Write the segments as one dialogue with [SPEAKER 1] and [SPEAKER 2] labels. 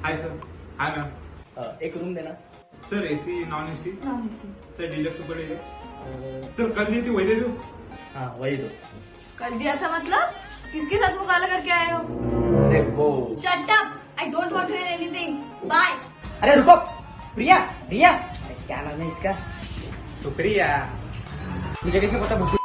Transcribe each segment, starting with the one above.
[SPEAKER 1] Hi sir. Hi ma'am.
[SPEAKER 2] एक room देना
[SPEAKER 1] sir. AC non AC?
[SPEAKER 3] Non AC.
[SPEAKER 1] Sir deluxe super deluxe? Sir कल दी थी वही दे दो।
[SPEAKER 2] हाँ वही दो।
[SPEAKER 3] कर दिया था मतलब? किसके साथ मुकाला करके आए हो?
[SPEAKER 2] अरे वो
[SPEAKER 3] shut up, I don't want to hear anything, bye.
[SPEAKER 2] अरे रुको, प्रिया प्रिया क्या नाम है इसका?
[SPEAKER 1] शुक्रिया।
[SPEAKER 2] मुझे कैसे पता?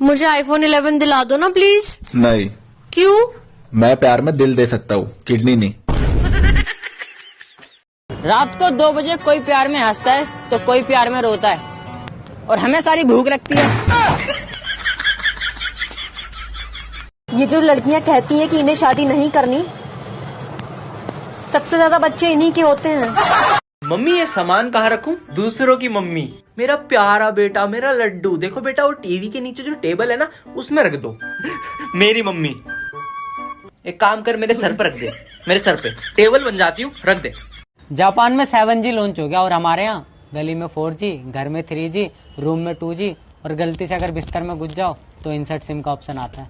[SPEAKER 4] मुझे आईफोन 11 दिला दो ना प्लीज।
[SPEAKER 5] नहीं।
[SPEAKER 4] क्यों?
[SPEAKER 5] मैं प्यार में दिल दे सकता हूँ, किडनी नहीं।
[SPEAKER 6] रात को 2 बजे कोई प्यार में हंसता है तो कोई प्यार में रोता है, और हमें सारी भूख लगती है।
[SPEAKER 7] ये जो लड़कियां कहती हैं कि इन्हें शादी नहीं करनी, सबसे ज्यादा बच्चे इन्हीं के होते हैं।
[SPEAKER 8] मम्मी ये सामान कहाँ रखूं? दूसरों की मम्मी। मेरा प्यारा बेटा, मेरा लड्डू। देखो बेटा, वो टीवी के नीचे जो टेबल है ना, उसमें रख दो। मेरी मम्मी। एक काम कर, मेरे सर पर रख दे। मेरे सर पे टेबल बन जाती हूँ, रख दे।
[SPEAKER 6] जापान में 7G लॉन्च हो गया, और हमारे यहाँ गली में 4G, घर में 3G, रूम में 2G, और गलती से अगर बिस्तर में घुस जाओ तो इंसर्ट सिम का ऑप्शन आता है।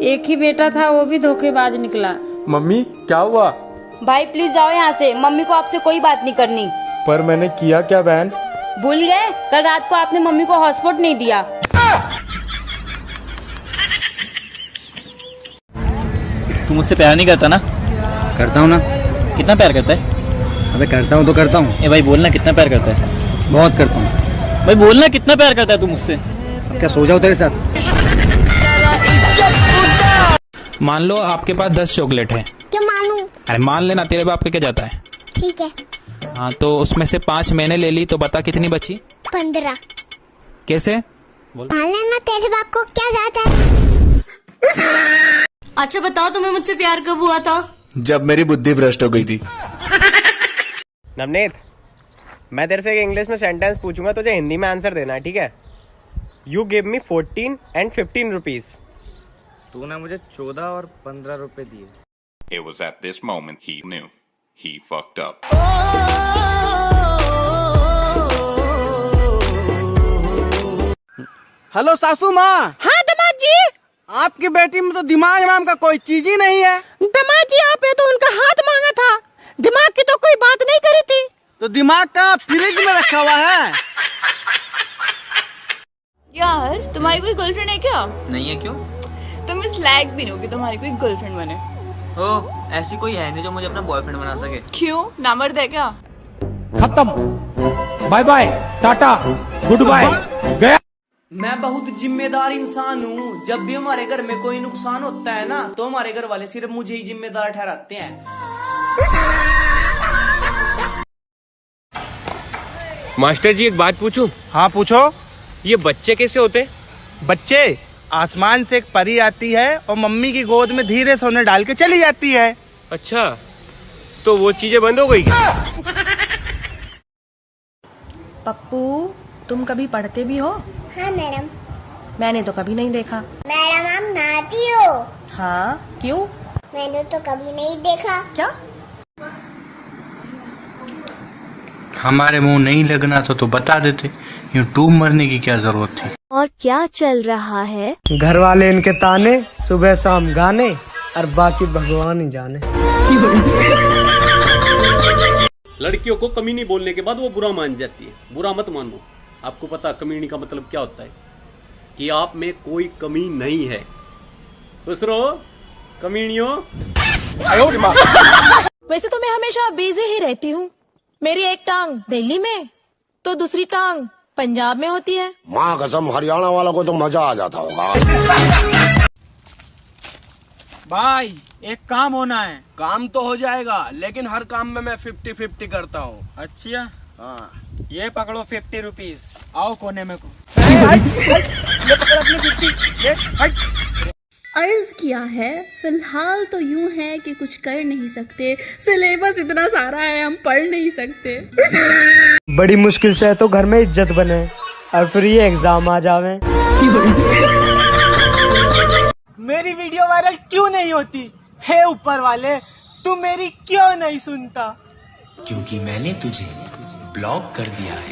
[SPEAKER 9] एक ही बेटा था, वो भी धोखेबाज निकला।
[SPEAKER 10] मम्मी क्या हुआ?
[SPEAKER 7] भाई प्लीज जाओ यहाँ से, मम्मी को आपसे कोई बात नहीं करनी।
[SPEAKER 10] पर मैंने किया क्या बहन?
[SPEAKER 7] भूल गए? कल रात को आपने मम्मी को हॉटस्पॉट नहीं दिया।
[SPEAKER 11] तू मुझसे प्यार नहीं करता ना?
[SPEAKER 12] करता हूँ ना।
[SPEAKER 11] कितना प्यार करता है?
[SPEAKER 12] अबे करता हूँ तो करता हूँ।
[SPEAKER 11] ए भाई बोलना, कितना प्यार करता है?
[SPEAKER 12] बहुत करता हूँ।
[SPEAKER 11] भाई बोलना, कितना प्यार करता है तू मुझसे?
[SPEAKER 12] क्या सो जाओ तेरे साथ?
[SPEAKER 13] मान लो आपके पास 10 चॉकलेट है।
[SPEAKER 4] क्या मानूं?
[SPEAKER 13] अरे मान लेना, तेरे बाप पे क्या जाता है?
[SPEAKER 4] ठीक है।
[SPEAKER 13] हाँ तो उसमें से 5 मैंने ले ली, तो बता कितनी बची?
[SPEAKER 4] 15।
[SPEAKER 13] कैसे?
[SPEAKER 4] मान लेना, तेरे बाप को क्या जाता है? अच्छा बताओ, तुम्हें मुझसे प्यार कब हुआ था?
[SPEAKER 5] जब मेरी बुद्धि भ्रष्ट हो गई थी।
[SPEAKER 8] नवनीत, मैं तेरे से एक इंग्लिश में सेंटेंस पूछूंगा, तुझे हिंदी में आंसर देना है, ठीक है? You give me 14 and 15 rupees. तूने मुझे 14 और 15 रुपए दिए।
[SPEAKER 14] It was at this moment he knew he fucked up.
[SPEAKER 15] Hello सासू माँ।
[SPEAKER 16] हाँ दामाद जी।
[SPEAKER 15] आपकी बेटी में तो दिमाग नाम का कोई चीज ही नहीं है।
[SPEAKER 16] दामाद जी, आपने तो उनका हाथ मांगा था, दिमाग की तो कोई बात नहीं करी थी।
[SPEAKER 15] तो दिमाग का फ्रिज में रखा हुआ है।
[SPEAKER 3] यार तुम्हारी कोई गर्लफ्रेंड है क्या?
[SPEAKER 11] नहीं है। क्यों?
[SPEAKER 3] तुम इस लायक भी नहीं हो कि तुम्हारी कोई गर्लफ्रेंड बने।
[SPEAKER 11] ओ, ऐसी कोई है नहीं जो मुझे अपना बॉयफ्रेंड बना सके।
[SPEAKER 3] क्यों, नामर्द है क्या?
[SPEAKER 10] खत्म, bye bye, tata, goodbye, गया।
[SPEAKER 6] मैं बहुत जिम्मेदार इंसान हूँ। जब भी हमारे घर में कोई नुकसान होता है ना, तो हमारे घर वाले सिर्फ मुझे ही जिम्मेदार ठहराते हैं।
[SPEAKER 8] मास्टर जी एक बात पूछूं?
[SPEAKER 10] हाँ पूछो।
[SPEAKER 8] ये बच्चे कैसे होते?
[SPEAKER 10] बच्चे आसमान से एक परी आती है और मम्मी की गोद में धीरे से उन्हें डाल के चली जाती है।
[SPEAKER 8] अच्छा, तो वो चीजें बंद हो गई क्या?
[SPEAKER 9] पप्पू, तुम कभी पढ़ते भी हो?
[SPEAKER 4] हाँ मैडम।
[SPEAKER 9] मैंने तो कभी नहीं देखा।
[SPEAKER 4] मैडम आप नहाती हो?
[SPEAKER 9] हाँ, क्यों?
[SPEAKER 4] मैंने तो कभी नहीं देखा।
[SPEAKER 9] क्या?
[SPEAKER 10] हमारे मुंह नहीं लगना तो बता देते, यूं डूब मरने की क्या जरूरत थी।
[SPEAKER 4] और क्या चल रहा है?
[SPEAKER 15] घर वाले इनके ताने, सुबह शाम गाने, और बाकी भगवान ही जाने।
[SPEAKER 17] लड़कियों को कमीनी बोलने के बाद वो बुरा मान जाती है। बुरा मत मानो। आपको पता कमीनी का मतलब क्या होता है? कि आप में कोई कमी नहीं है। खुश रहो कमीनियों।
[SPEAKER 9] वैसे तो मैं हमेशा बिजी ही रहती हूँ। मेरी एक टांग दिल्ली में तो दूसरी टांग पंजाब में होती है।
[SPEAKER 18] माँ कसम, हरियाणा वाला को तो मजा आ जाता होगा।
[SPEAKER 19] भाई एक काम होना है।
[SPEAKER 15] काम तो हो जाएगा, लेकिन हर काम में मैं 50-50 करता हूँ।
[SPEAKER 19] अच्छा
[SPEAKER 15] हाँ।
[SPEAKER 19] ये पकड़ो 50 रुपीज। आओ कोने में को।
[SPEAKER 15] ये पकड़ अपनी 50।
[SPEAKER 3] अर्ज किया है, फिलहाल तो यूं है कि कुछ कर नहीं सकते, सिलेबस इतना सारा है हम पढ़ नहीं सकते।
[SPEAKER 15] बड़ी मुश्किल से तो घर में इज्जत बने, और फिर ये एग्जाम आ जावे। क्यों नहीं होती? हे ऊपर वाले, तू मेरी क्यों नहीं सुनता?
[SPEAKER 20] क्योंकि मैंने तुझे ब्लॉक कर दिया है।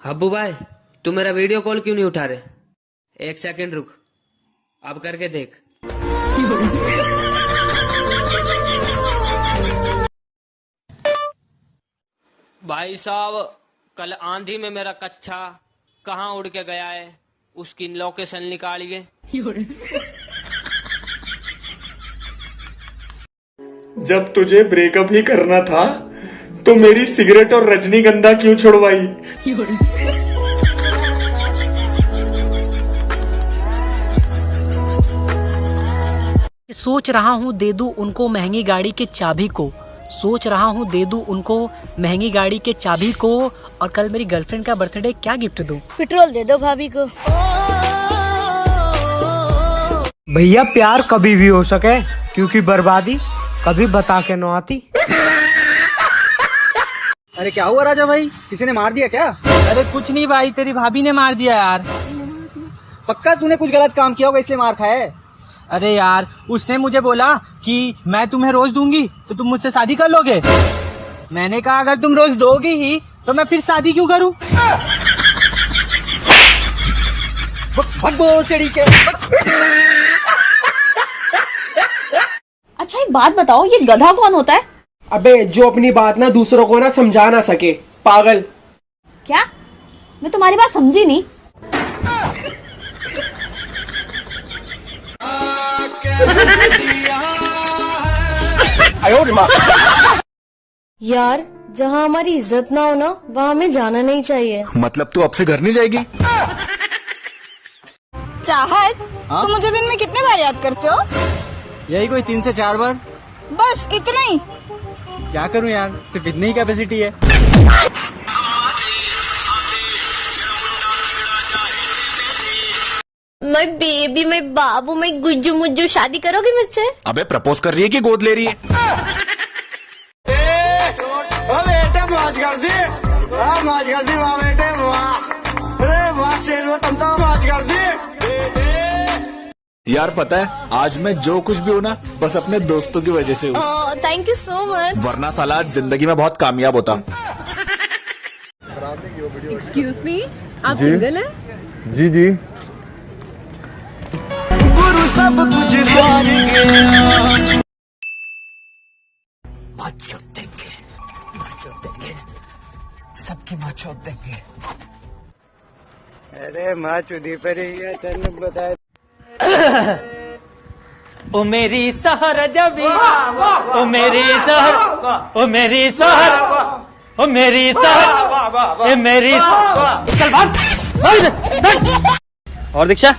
[SPEAKER 11] हब्बू भाई, तू मेरा वीडियो कॉल क्यों नहीं उठा रहे? एक सेकंड रुक, अब करके देख। भाई साहब, कल आंधी में मेरा कच्चा कहाँ उड़ के गया है, उसकी लोकेशन निकालिए।
[SPEAKER 8] जब तुझे ब्रेकअप ही करना था तो मेरी सिगरेट और रजनीगंधा क्यों छुड़वाई?
[SPEAKER 15] सोच रहा हूँ दे दूं उनको महंगी गाड़ी के चाबी को, सोच रहा हूँ दे दूं उनको महंगी गाड़ी के चाबी को, और कल मेरी गर्लफ्रेंड का बर्थडे, क्या गिफ्ट दूं?
[SPEAKER 4] पेट्रोल दे दो भाभी को।
[SPEAKER 15] भैया प्यार कभी भी हो सके, क्योंकि बर्बादी कभी बता के न आती।
[SPEAKER 2] अरे क्या हुआ राजा भाई, किसी ने मार दिया क्या?
[SPEAKER 15] अरे कुछ नहीं भाई, तेरी भाभी ने मार दिया यार।
[SPEAKER 2] पक्का तूने कुछ गलत काम किया होगा इसलिए मार खाया है?
[SPEAKER 15] अरे यार, उसने मुझे बोला कि मैं तुम्हें रोज दूंगी तो तुम मुझसे शादी कर लोगे। मैंने कहा अगर तुम रोज दोगी ही तो मैं फिर शादी क्यों करूं?
[SPEAKER 2] भगो सीढ़ी के।
[SPEAKER 3] अच्छा एक बात बताओ, ये गधा कौन होता है?
[SPEAKER 15] अबे जो अपनी बात ना दूसरों को ना समझा ना सके, पागल।
[SPEAKER 3] क्या? मैं तुम्हारी बात समझी नहीं।
[SPEAKER 4] यार, जहाँ हमारी इज्जत ना हो ना, वहाँ हमें जाना नहीं चाहिए।
[SPEAKER 5] मतलब तू अब से घर नहीं जाएगी?
[SPEAKER 4] चाहत, तुम मुझे दिन में कितने बार याद करते हो?
[SPEAKER 2] यही कोई 3 से 4 बार।
[SPEAKER 4] बस इतना ही?
[SPEAKER 2] क्या करूं यार, सिर्फ इतनी ही कैपेसिटी है।
[SPEAKER 4] मैं बेबी, मैं बाबू, मैं गुज्जू मुज्जू, शादी करोगे मुझसे?
[SPEAKER 5] अबे प्रपोज कर रही है कि गोद ले रही है?
[SPEAKER 2] बेटे मौज कर दी, मौज कर दी वाह बेटे वाह, अरे वाह शेर तुम तो मौज कर दी।
[SPEAKER 5] यार पता है, आज मैं जो कुछ भी हूँ ना, बस अपने दोस्तों की वजह से हूँ।
[SPEAKER 4] Thank you so much.
[SPEAKER 5] वरना साला जिंदगी में बहुत कामयाब होता।
[SPEAKER 3] एक्सक्यूज मी, आप सिंगल हैं?
[SPEAKER 1] जी जी।
[SPEAKER 2] गुरु सब कुछ जान गया। माचो देंगे, सबकी माचो देंगे। अरे माँ चुदी पर ही तेन बताया।
[SPEAKER 8] ओ मेरी सहर जबी, ओ मेरी सहर, ओ मेरी सहर, ओ मेरी सहर, ए मेरी। चल भाग। और दीक्षा,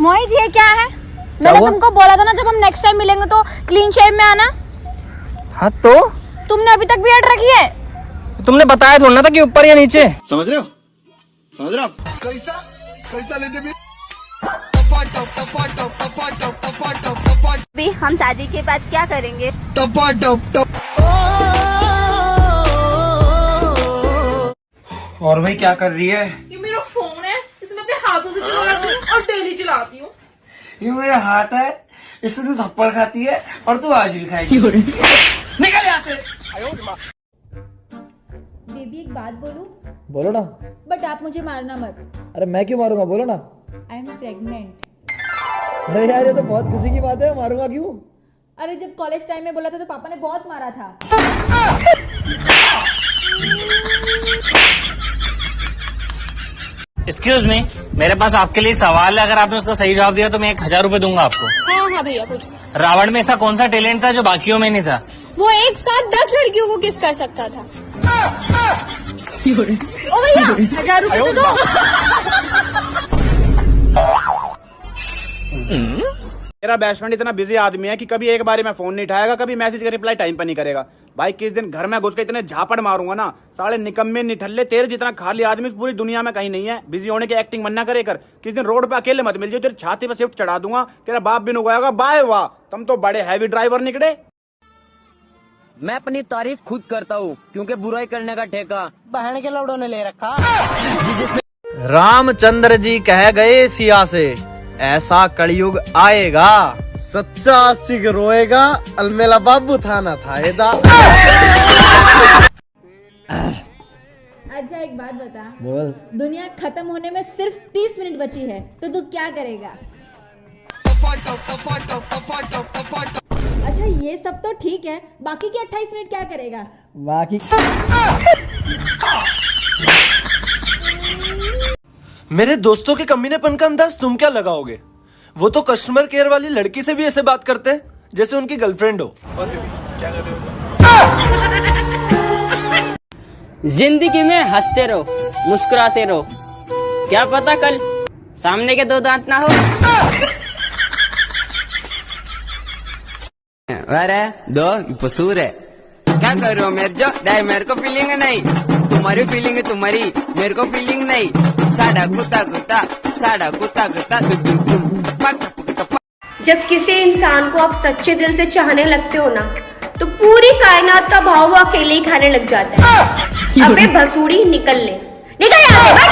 [SPEAKER 4] मोहित ये क्या है? मैंने तुमको बोला था ना जब हम नेक्स्ट टाइम मिलेंगे तो क्लीन शेव में आना।
[SPEAKER 15] हाँ तो
[SPEAKER 4] तुमने अभी तक बियर्ड रखी है?
[SPEAKER 15] तुमने बताया थोड़ा ना था कि ऊपर या नीचे।
[SPEAKER 18] समझ रहे हो? समझ रहे हो? कैसा लेते भी?
[SPEAKER 4] हम शादी के बाद क्या करेंगे?
[SPEAKER 15] और भाई क्या कर रही है?
[SPEAKER 9] ये मेरा फोन है, इसे मैं अपने हाथों से चलाती हूँ और डेली चलाती हूँ।
[SPEAKER 15] ये मेरा हाथ है, इससे तू थप्पड़ खाती है और तू आज भी खाएगी। निकल यहाँ से।
[SPEAKER 3] बेबी एक बात बोलूं?
[SPEAKER 2] बोलो ना।
[SPEAKER 3] बट आप मुझे मारना मत।
[SPEAKER 2] अरे मैं क्यों मारूंगा, बोलो ना।
[SPEAKER 3] I am pregnant.
[SPEAKER 2] अरे यार ये तो बहुत खुशी की बात है, मारूंगा क्यों?
[SPEAKER 3] अरे जब कॉलेज टाइम में बोला था तो पापा ने बहुत मारा था।
[SPEAKER 6] एक्सक्यूज मी, मेरे पास आपके लिए सवाल है, अगर आपने उसका सही जवाब दिया तो मैं 1000 रुपए दूंगा आपको।
[SPEAKER 9] हाँ हाँ भैया पूछ।
[SPEAKER 6] रावण में ऐसा कौन सा टैलेंट था जो बाकियों में नहीं था?
[SPEAKER 9] वो एक साथ 10 लड़कियों को किस कर सकता था? ओ भैया 1000 रुपए तो दो।
[SPEAKER 10] मेरा बेस्ट फ्रेंड इतना बिजी आदमी है कि कभी एक बारी में फोन नहीं उठाएगा, कभी मैसेज का रिप्लाई टाइम पर नहीं करेगा। भाई किस दिन घर में घुस के इतने झापड़ मारूंगा ना, साले निकम्मे निठल्ले, तेरे जितना खाली आदमी पूरी दुनिया में कहीं नहीं है। बिजी होने की एक्टिंग मन्ना करे कर। किस दिन रोड पे अकेले मत मिल जाओ, तेरी छाती पे शिफ्ट चढ़ा दूंगा, तेरा बाप भी नुगाएगा। बाय वाह, तुम तो बड़े हैवी ड्राइवर निकले।
[SPEAKER 21] मैं अपनी तारीफ खुद करता हूँ, क्योंकि बुराई करने का ठेका बहन के लौड़ों ने ले रखा।
[SPEAKER 22] रामचंद्र जी कह गए सिया से, ऐसा कलयुग आएगा,
[SPEAKER 2] सच्चा आशिक रोएगा, अलमेला बाबू था ना था एदा।
[SPEAKER 23] अच्छा एक बात बता,
[SPEAKER 12] बोल।
[SPEAKER 23] दुनिया खत्म होने में सिर्फ 30 मिनट बची है, तो तू क्या करेगा? अच्छा ये सब तो ठीक है, बाकी के 28 मिनट क्या करेगा?
[SPEAKER 12] बाकी
[SPEAKER 24] मेरे दोस्तों के कमीनेपन का अंदाज तुम क्या लगाओगे? वो तो कस्टमर केयर वाली लड़की से भी ऐसे बात करते हैं जैसे उनकी गर्लफ्रेंड हो। और क्या कर रहे हो?
[SPEAKER 21] जिंदगी में हंसते रहो, मुस्कुराते रहो, क्या पता कल सामने के दो दांत ना हो।
[SPEAKER 25] अरे दो पसूर है, क्या कर रहे हो मेरे जो? नहीं मेरे को फीलिंग नहीं, तुम्हारी फीलिंग है तुम्हारी, मेरे को फीलिंग नहीं। साड़ा कुत्ता कुत्ता, साड़ा कुत्ता कुत्ता।
[SPEAKER 4] जब किसी इंसान को आप सच्चे दिल से चाहने लगते हो ना, तो पूरी कायनात का भाव वो अकेले ही खाने लग जाता है। अबे भसूड़ी निकल ले, निकल यहाँ से।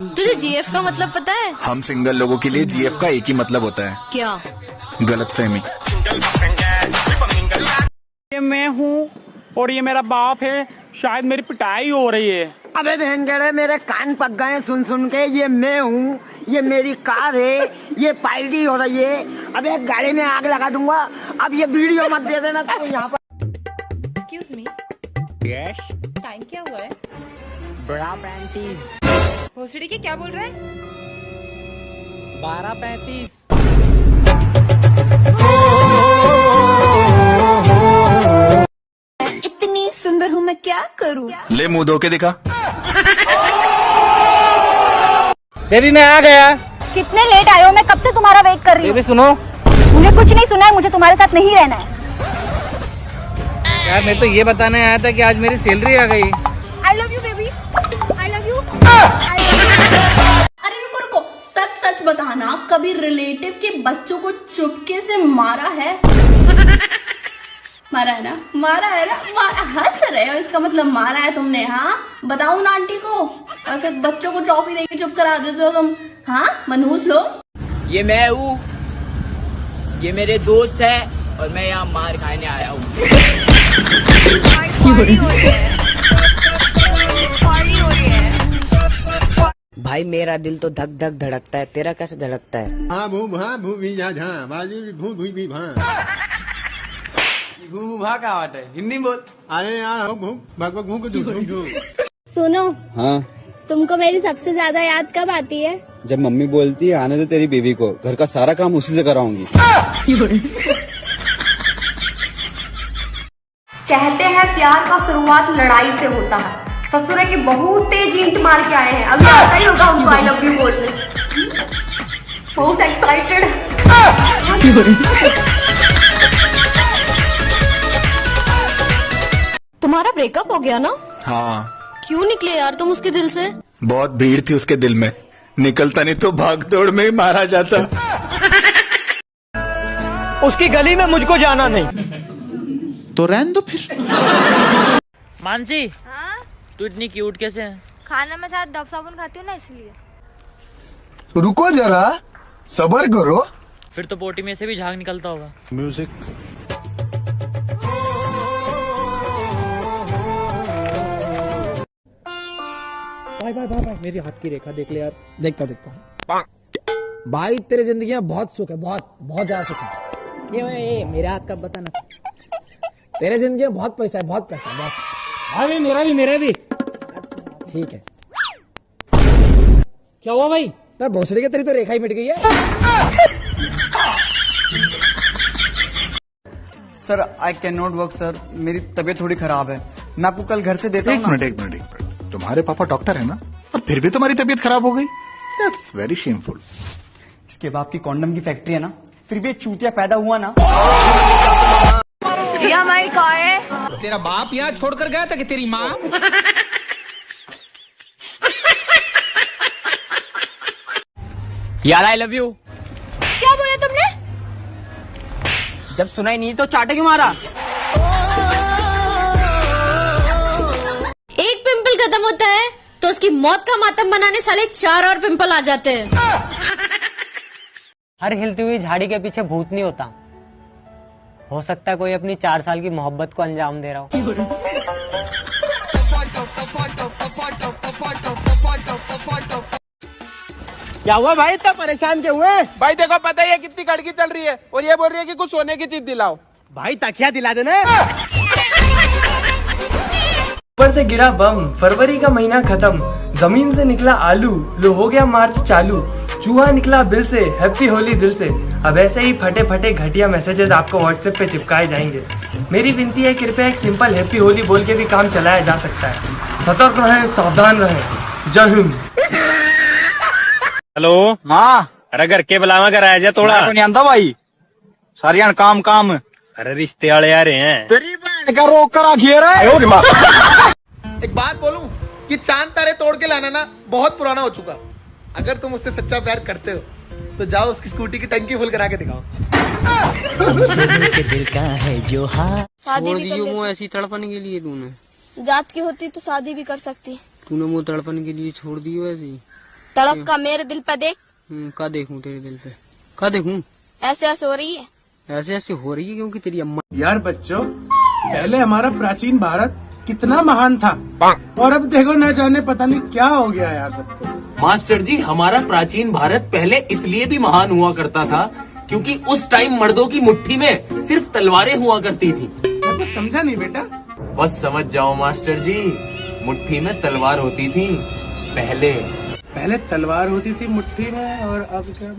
[SPEAKER 4] तुझे जीएफ का मतलब पता है?
[SPEAKER 5] हम सिंगल लोगों के लिए जीएफ का एक ही मतलब होता है,
[SPEAKER 4] क्या?
[SPEAKER 5] गलतफहमी।
[SPEAKER 19] ये मैं हूँ और ये मेरा बाप है, शायद मेरी पिटाई हो रही है।
[SPEAKER 2] अबे बहन गड़े मेरे कान पक गए सुन सुन के। ये मैं हूँ, ये मेरी कार है, ये पार्टी हो रही है। अबे गाड़ी में आग लगा दूंगा। अब ये वीडियो मत दे देना तो यहाँ पर।
[SPEAKER 9] एक्सक्यूज मी,
[SPEAKER 19] यस,
[SPEAKER 9] टाइम क्या हुआ है?
[SPEAKER 19] बड़ा 35।
[SPEAKER 9] भोसड़ी के क्या बोल रहा है?
[SPEAKER 19] 12:35।
[SPEAKER 23] इतनी सुंदर हूँ मैं क्या करूँ?
[SPEAKER 5] ले मुंह धो के दिखा।
[SPEAKER 21] बेबी मैं आ गया।
[SPEAKER 7] कितने लेट आए हो? मैं कब से तुम्हारा वेट कर रही हूँ।
[SPEAKER 21] बेबी सुनो,
[SPEAKER 7] मुझे कुछ नहीं सुना है, मुझे तुम्हारे साथ नहीं रहना है।
[SPEAKER 21] यार मैं तो ये बताने आया था कि आज मेरी सैलरी आ गई।
[SPEAKER 23] I love you baby, I love you।
[SPEAKER 3] अरे रुको रुको, सच सच बताना, कभी रिलेटिव के बच्चों को चुपके से मारा है? मारा है ना, मारा है ना, मारा। हंस रहे हो, इसका मतलब मारा है तुमने? हाँ बताओ ना आंटी को, और फिर बच्चों को टॉफी देके चुप करा देते हो तुम। हाँ मनहूस लोग।
[SPEAKER 21] ये मैं हूँ, ये मेरे दोस्त है और मैं यहाँ मार खाने आया हूँ। भाई मेरा दिल तो धक धक धड़कता है, तेरा कैसे धड़कता है?
[SPEAKER 25] का बात है, हिंदी बोल।
[SPEAKER 2] अरे यार
[SPEAKER 23] सुनो,
[SPEAKER 12] हाँ
[SPEAKER 23] तुमको मेरी सबसे ज्यादा याद कब आती है?
[SPEAKER 12] जब मम्मी बोलती है आने दे तेरी बीवी को, घर का सारा काम उसी से कराऊंगी।
[SPEAKER 4] कहते हैं प्यार का शुरुआत लड़ाई से होता है। ससुरे की बहुत तेज ईंट मार के आए हैं, अभी आता ही होगा उनको आई लव यू बोलने। बहुत एक्साइटेड। तुम्हारा ब्रेकअप हो गया ना?
[SPEAKER 5] हाँ।
[SPEAKER 4] क्यों निकले यार तुम उसके दिल से?
[SPEAKER 5] बहुत भीड़ थी उसके दिल में, निकलता नहीं तो भाग दौड़ में ही मारा जाता।
[SPEAKER 21] उसकी गली में मुझको जाना नहीं।
[SPEAKER 5] तो रहने दो फिर।
[SPEAKER 21] मानसी,
[SPEAKER 23] हाँ?
[SPEAKER 21] तू इतनी क्यूट कैसे है?
[SPEAKER 23] खाना में साथ डब साबुन खाती हूँ ना, इसलिए।
[SPEAKER 18] रुको जरा, सबर करो।
[SPEAKER 21] फिर तो पोटी में से भी झाग निकलता होगा।
[SPEAKER 5] म्यूजिक।
[SPEAKER 12] भाई भाई भाई भाई मेरी हाथ की रेखा देख ले यार। देखता हूँ भाई, तेरे जिंदगी में बहुत सुख है, बहुत बहुत ज्यादा सुख है। ये मेरे हाथ का बता ना। तेरे जिंदगी में बहुत पैसा है, बहुत पैसा, बहुत।
[SPEAKER 21] भाई मेरा भी।
[SPEAKER 12] ठीक है।
[SPEAKER 21] क्या हुआ भाई?
[SPEAKER 12] मैं भोसड़ी के तेरी तो रेखा ही मिट गई है।
[SPEAKER 2] Sir I can not work sir, मेरी तबीयत थोड़ी खराब है। मैं आपको कल घर से देता हूँ।
[SPEAKER 5] एक मिनट। तुम्हारे पापा डॉक्टर है ना, और फिर भी तुम्हारी तबीयत खराब हो गई? That's very shameful.
[SPEAKER 2] इसके बाप की कॉन्डम की फैक्ट्री है ना, फिर भी एक चूतिया पैदा हुआ ना।
[SPEAKER 9] ये हमारी कार है।
[SPEAKER 21] तेरा बाप यहाँ छोड़कर गया था कि तेरी माँ? यार आई लव यू।
[SPEAKER 9] क्या बोला तुमने?
[SPEAKER 21] जब सुनाई नहीं तो चाटे क्यों मारा?
[SPEAKER 7] एक पिंपल खत्म होता है तो उसकी मौत का मातम बनाने साले 4 और पिंपल आ जाते हैं।
[SPEAKER 6] हर हिलती हुई झाड़ी के पीछे भूत नहीं होता। हो सकता है कोई अपनी 4 साल की मोहब्बत को अंजाम दे रहा हो।
[SPEAKER 12] क्या हुआ भाई, इतना परेशान क्यों हुए?
[SPEAKER 10] भाई देखो, पता ही है कितनी कड़की चल रही है और ये बोल रही है कि कुछ सोने की चीज दिलाओ।
[SPEAKER 12] भाई तकिया दिला देना।
[SPEAKER 13] ऊपर से गिरा बम, फरवरी का महीना खत्म, जमीन से निकला आलू, लो हो गया मार्च चालू, चूहा निकला बिल से, हैप्पी होली दिल से। अब ऐसे ही फटे फटे घटिया मैसेजेस आपको व्हाट्सएप पे चिपकाए जाएंगे। मेरी विनती है, कृपया एक सिंपल हैप्पी होली बोल के भी काम चलाया जा सकता है। सतर्क रहें, सावधान रहें। जय हिंद।
[SPEAKER 14] हेलो
[SPEAKER 12] हाँ,
[SPEAKER 14] अरे घर के बुलावा कर आया जा थोड़ा।
[SPEAKER 12] नहीं आंदा भाई, सारियां काम काम।
[SPEAKER 14] अरे रिश्ते वाले आ रहे हैं।
[SPEAKER 12] तेरी बहन का रोक कर आखिर
[SPEAKER 1] एक बात बोलूं, ये चांद तारे तोड़ के लाना ना बहुत पुराना हो चुका। अगर तुम उससे सच्चा प्यार करते हो तो जाओ उसकी स्कूटी की टंकी फुल करा के दिखाओ।
[SPEAKER 21] दिल का है जो हाँ
[SPEAKER 23] शादी भी कर
[SPEAKER 21] वो ऐसी तड़पने के लिए तूने
[SPEAKER 23] जात की होती तो शादी भी कर सकती।
[SPEAKER 21] तूने वो तड़पने के लिए छोड़ दी वैसी
[SPEAKER 23] तड़प का मेरे दिल पे देख।
[SPEAKER 21] का देखूं तेरे दिल पे? का देखूं?
[SPEAKER 23] ऐसे ऐसे हो रही है,
[SPEAKER 21] ऐसे ऐसे हो रही है क्योंकि तेरी अम्मा।
[SPEAKER 1] यार बच्चों, पहले हमारा प्राचीन भारत कितना महान था और अब देखो न जाने पता नहीं क्या हो गया यार सबको।
[SPEAKER 16] मास्टर जी, हमारा प्राचीन भारत पहले इसलिए भी महान हुआ करता था क्योंकि उस टाइम मर्दों की मुट्ठी में सिर्फ तलवारें हुआ करती थी।
[SPEAKER 1] मैं तो समझा नहीं बेटा।
[SPEAKER 16] बस समझ जाओ मास्टर जी, मुट्ठी में तलवार होती थी पहले।
[SPEAKER 1] पहले तलवार होती थी मुट्ठी में और अब क्या?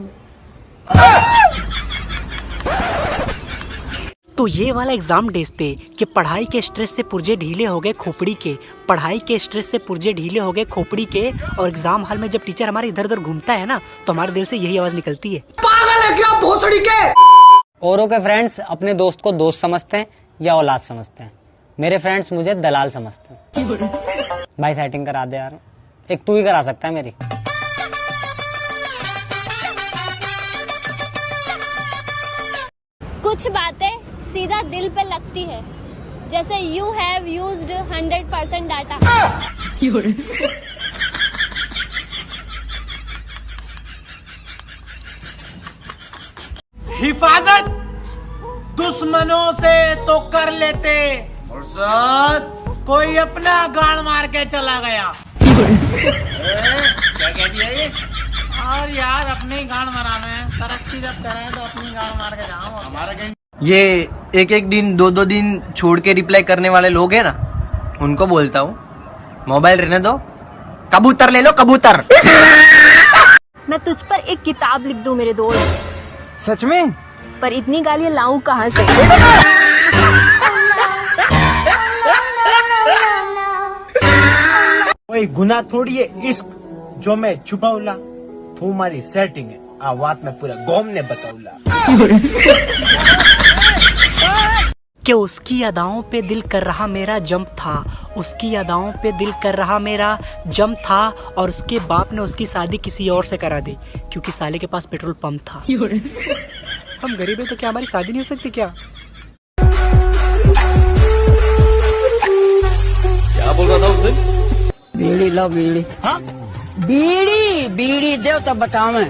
[SPEAKER 15] तो ये वाला एग्जाम डेज पे कि पढ़ाई के स्ट्रेस से पुर्जे ढीले हो गए खोपड़ी के, पढ़ाई के स्ट्रेस से पुर्जे ढीले हो गए खोपड़ी के, और एग्जाम हॉल में जब टीचर हमारे इधर उधर घूमता है ना तो हमारे दिल से यही आवाज निकलती है,
[SPEAKER 2] पागल है क्या भोसड़ी के।
[SPEAKER 6] औरों के फ्रेंड्स अपने दोस्त को दोस्त समझते हैं या औलाद समझते हैं। मेरे फ्रेंड्स मुझे दलाल समझते हैं। भाई सेटिंग करा दे यार, एक तू ही करा सकता है मेरी।
[SPEAKER 23] कुछ बातें सीधा दिल पे लगती है, जैसे यू हैव यूज्ड 100% डाटा।
[SPEAKER 12] हिफाजत दुश्मनों से तो कर लेते, और साथ कोई अपना गाड़ मार के चला गया। क्या कह दिया ये? और यार अपने ही गाड़ मराना है, तरक्की जब करें तो अपनी गाड़ मार के जाओ। हमारा
[SPEAKER 22] ये एक एक दिन 2-2 दिन छोड़ के रिप्लाई करने वाले लोग हैं ना, उनको बोलता हूँ मोबाइल रहने दो, कबूतर ले लो कबूतर।
[SPEAKER 23] मैं तुझ पर एक किताब लिख दूं मेरे दोस्त।
[SPEAKER 12] सच में?
[SPEAKER 23] पर इतनी गालियां लाऊं कहाँ से?
[SPEAKER 12] कोई गुनाह थोड़ी है इश्क जो मैं छुपाऊला, तुम्हारी सेटिंग है आवाज में पूरा गोम ने बताऊला।
[SPEAKER 15] कि उसकी अदाओं पे दिल कर रहा मेरा जंप था, उसकी अदाओं पे दिल कर रहा मेरा जंप था, और उसके बाप ने उसकी शादी किसी और से करा दी क्योंकि साले के पास पेट्रोल पंप था। हम गरीब हैं तो क्या हमारी शादी नहीं हो सकती क्या?
[SPEAKER 24] क्या बोल रहा था उस दिन?
[SPEAKER 2] बीड़ी लो बीड़ी। हाँ बीड़ी बीड़ी दे तो बताओ मैं।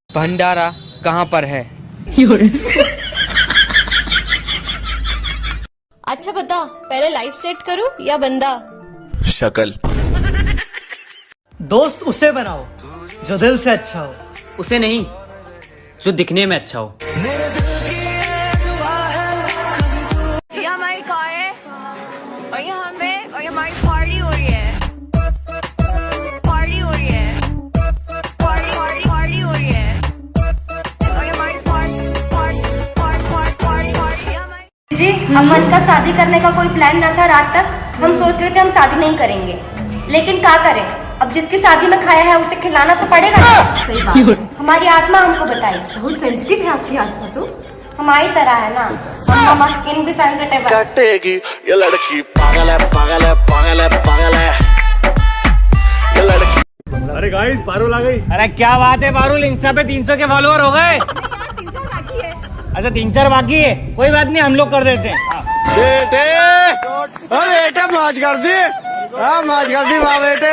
[SPEAKER 21] भंडारा कहाँ पर है?
[SPEAKER 7] अच्छा बता, पहले लाइफ सेट करूं या बंदा?
[SPEAKER 24] शक्ल।
[SPEAKER 15] दोस्त उसे बनाओ जो दिल से अच्छा हो,
[SPEAKER 21] उसे नहीं जो दिखने में अच्छा हो।
[SPEAKER 4] ये हमारी कार है और ये हमें और ये हमारी पार्टी हो रही है, पार्टी हो रही है, पार्टी पार्टी पार्टी हो रही है, और ये हमारी पार्टी। जी अमन का शादी करने का कोई प्लान न था। रात तक हम सोच रहे थे हम शादी नहीं करेंगे, लेकिन क्या करें, अब जिसकी शादी में खाया है उसे खिलाना तो पड़ेगा। सही बात। हमारी आत्मा हमको बताई। बहुत सेंसिटिव है आपकी आत्मा तो। हमारी तरह है ना, हमारा स्किन भी सेंसिटिव है।
[SPEAKER 18] कटेगी ये लड़की, पागल है पागल है पागल है पागल है ये लड़की।
[SPEAKER 1] अरे गाइस पारुल आ गई।
[SPEAKER 11] अरे क्या बात है पारुल, इंस्टा पे 300 के फॉलोअर हो गए।
[SPEAKER 21] 3-4 बाकी है।
[SPEAKER 13] अच्छा 3-4 बाकी है, कोई बात नहीं, हम लोग कर देते हैं।
[SPEAKER 24] बेटे, बेटे मौज कर दी, मौज कर दी वाह बेटे।